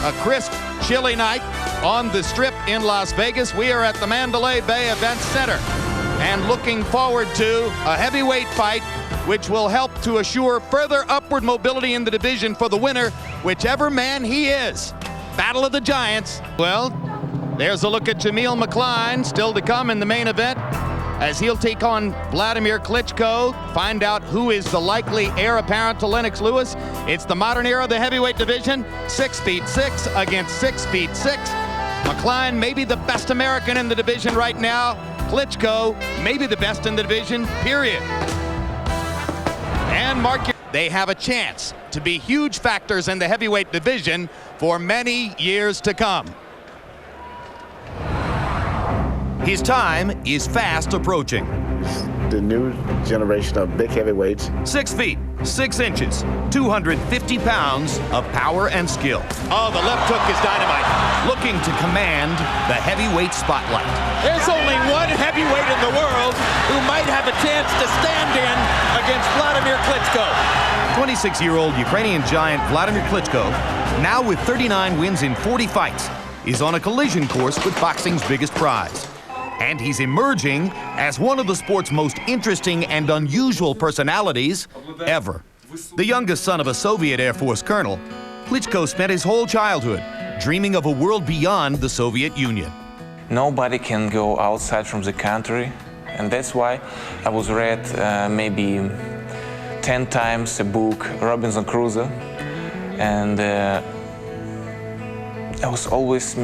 A crisp, chilly night on the Strip in Las Vegas. We are at the Mandalay Bay Event Center and looking forward to a heavyweight fight which will help to assure further upward mobility in the division for the winner, whichever man he is. Battle of the Giants. Well, there's a look at Klitschko-McCline, still to come in the main event, as he'll take on Vladimir Klitschko, find out who is the likely heir apparent to Lennox Lewis. It's the modern era of the heavyweight division, 6'6" against 6'6". McCline may be the best American in the division right now. Klitschko may be the best in the division, period. And they have a chance to be huge factors in the heavyweight division for many years to come. His time is fast approaching. The new generation of big heavyweights. 6 feet, 6 inches, 250 pounds of power and skill. Oh, the left hook is dynamite. Looking to command the heavyweight spotlight. There's only one heavyweight in the world who might have a chance to stand in against Vladimir Klitschko. 26-year-old Ukrainian giant Vladimir Klitschko, now with 39 wins in 40 fights, is on a collision course with boxing's biggest prize. And he's emerging as one of the sport's most interesting and unusual personalities ever. The youngest son of a Soviet Air Force colonel, Klitschko spent his whole childhood dreaming of a world beyond the Soviet Union. Nobody can go outside from the country, and that's why I was read maybe 10 times a book, Robinson Crusoe, and I was always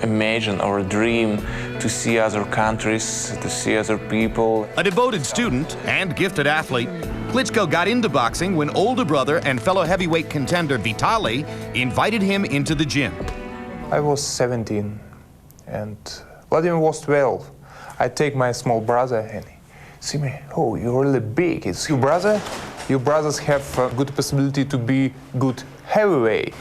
imagine or a dream to see other countries, to see other people. A devoted student and gifted athlete, Klitschko got into boxing when older brother and fellow heavyweight contender Vitaly invited him into the gym. I was 17 and Vladimir was 12. I take my small brother and he see me, oh, you're really big. It's your brother? Your brothers have a good possibility to be good heavyweight.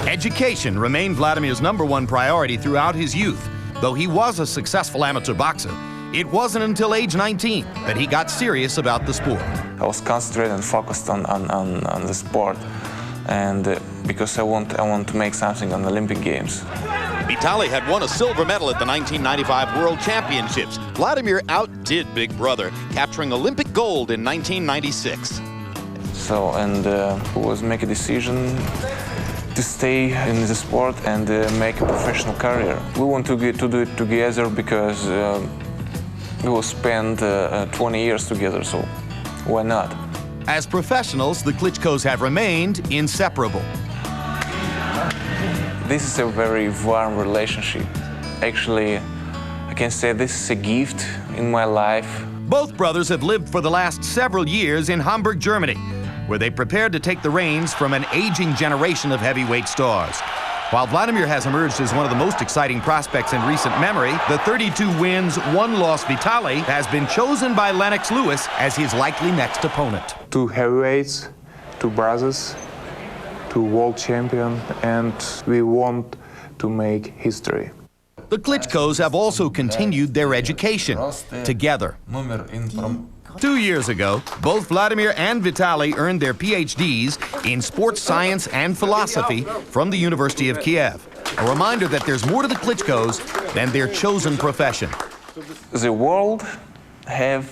Education remained Vladimir's #1 priority throughout his youth. Though he was a successful amateur boxer, it wasn't until age 19 that he got serious about the sport. I was concentrated and focused on the sport, and because I want to make something on the Olympic Games. Vitaly had won a silver medal at the 1995 World Championships. Vladimir outdid Big Brother, capturing Olympic gold in 1996. So, and was make a decision to stay in the sport and make a professional career. We want to do it together because we will spend 20 years together, so why not? As professionals, the Klitschkos have remained inseparable. This is a very warm relationship. Actually, I can say this is a gift in my life. Both brothers have lived for the last several years in Hamburg, Germany, where they prepared to take the reins from an aging generation of heavyweight stars. While Vladimir has emerged as one of the most exciting prospects in recent memory, the 32 wins, 1 loss Vitaly has been chosen by Lennox Lewis as his likely next opponent. 2 heavyweights, 2 brothers, 2 world champions, and we want to make history. The Klitschkos have also continued their education together. 2 years ago, both Vladimir and Vitaly earned their PhDs in sports science and philosophy from the University of Kiev. A reminder that there's more to the Klitschkos than their chosen profession. The world have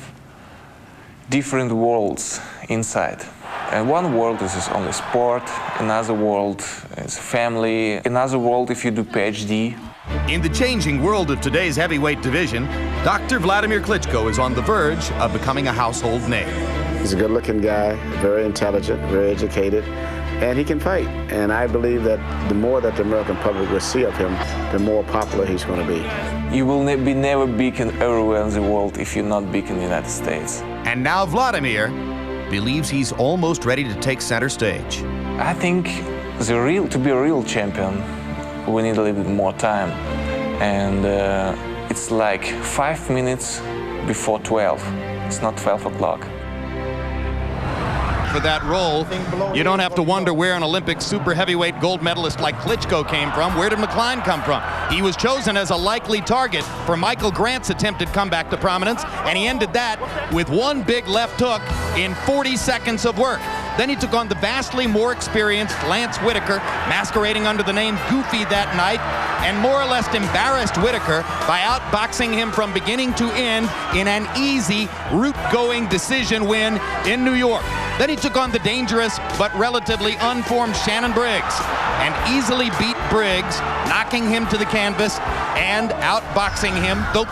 different worlds inside. And one world is only sport, another world is family, another world if you do PhD. In the changing world of today's heavyweight division, Dr. Vladimir Klitschko is on the verge of becoming a household name. He's a good-looking guy, very intelligent, very educated, and he can fight. And I believe that the more that the American public will see of him, the more popular he's going to be. You will be never beaten everywhere in the world if you're not beaten in the United States. And now Vladimir believes he's almost ready to take center stage. I think to be a real champion, we need a little bit more time. And it's like 5 minutes before 12. It's not 12 o'clock. For that role, you don't have to wonder where an Olympic super heavyweight gold medalist like Klitschko came from. Where did McCline come from? He was chosen as a likely target for Michael Grant's attempted comeback to prominence, and he ended that with one big left hook in 40 seconds of work. Then he took on the vastly more experienced Lance Whitaker, masquerading under the name Goofy that night, and more or less embarrassed Whitaker by outboxing him from beginning to end in an easy, route-going decision win in New York. Then he took on the dangerous but relatively unformed Shannon Briggs and easily beat Briggs, knocking him to the canvas and outboxing him, though